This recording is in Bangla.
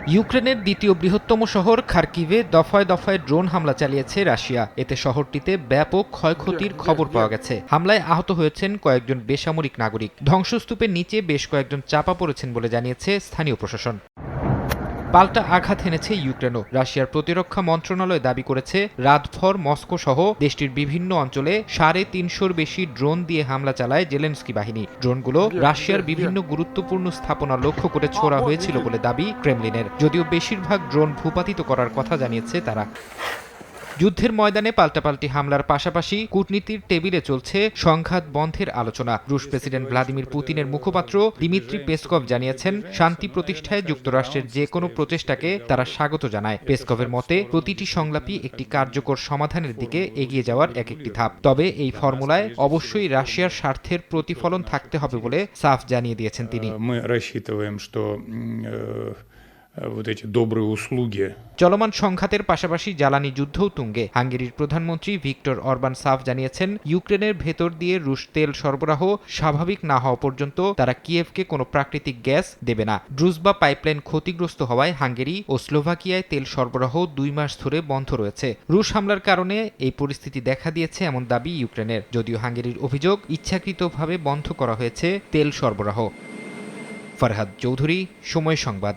ইউক্রেনের দ্বিতীয় বৃহত্তম শহর খার্কিভে দফায় দফায় ড্রোন হামলা চালিয়েছে রাশিয়া। এতে শহরটিতে ব্যাপক ক্ষয়ক্ষতির খবর পাওয়া গেছে। হামলায় আহত হয়েছেন কয়েকজন বেসামরিক নাগরিক। ধ্বংসস্তূপের নিচে বেশ কয়েকজন চাপা পড়েছেন বলে জানিয়েছে স্থানীয় প্রশাসন। পাল্টা আঘাত হেনেছে ইউক্রেনও। রাশিয়ার প্রতিরক্ষা মন্ত্রণালয় দাবি করেছে রাতভর মস্কো সহ দেশটির বিভিন্ন অঞ্চলে ৩৫০'র বেশি ড্রোন দিয়ে হামলা চালায় জেলেনস্কি বাহিনী। ড্রোনগুলো রাশিয়ার বিভিন্ন গুরুত্বপূর্ণ স্থাপনা লক্ষ্য করে ছোড়া হয়েছিল বলে দাবি ক্রেমলিনের, যদিও বেশিরভাগ ড্রোন ভূপাতিত করার কথা জানিয়েছে তারা। যুদ্ধের ময়দানে পাল্টাপাল্টি হামলার পাশাপাশি কূটনীতির টেবিলে চলছে সংঘাত বন্ধের আলোচনা। রুশ প্রেসিডেন্ট ভ্লাদিমির পুতিনের মুখপাত্র দিমিত্রি পেসকভ জানিয়েছেন, শান্তি প্রতিষ্ঠায় যুক্তরাষ্ট্রের যে কোনো প্রচেষ্টাকে তারা স্বাগত জানায়। পেসকভের মতে, প্রতিটি সংলাপই একটি কার্যকর সমাধানের দিকে এগিয়ে যাওয়ার এক-একটি ধাপ। তবে এই ফর্মুলায় অবশ্যই রাশিয়ার স্বার্থের প্রতিফলন থাকতে হবে বলে সাফ জানিয়ে দিয়েছেন তিনি। চলমান সংঘাতের পাশাপাশি জ্বালানি যুদ্ধও তুঙ্গে। হাঙ্গেরির প্রধানমন্ত্রী ভিক্টর অরবান সাফ জানিয়েছেন, ইউক্রেনের ভেতর দিয়ে রুশ তেল সরবরাহ স্বাভাবিক না হওয়া পর্যন্ত তারা কিয়েভকে কোনো প্রাকৃতিক গ্যাস দেবে না। ড্রুজবা পাইপলাইন ক্ষতিগ্রস্ত হওয়ায় হাঙ্গেরি ও স্লোভাকিয়ায় তেল সরবরাহ ২ মাস ধরে বন্ধ রয়েছে। রুশ হামলার কারণে এই পরিস্থিতি দেখা দিয়েছে এমন দাবি ইউক্রেনের, যদিও হাঙ্গেরির অভিযোগ ইচ্ছাকৃতভাবে বন্ধ করা হয়েছে তেল সরবরাহ। ফারহাদ চৌধুরী, সময় সংবাদ।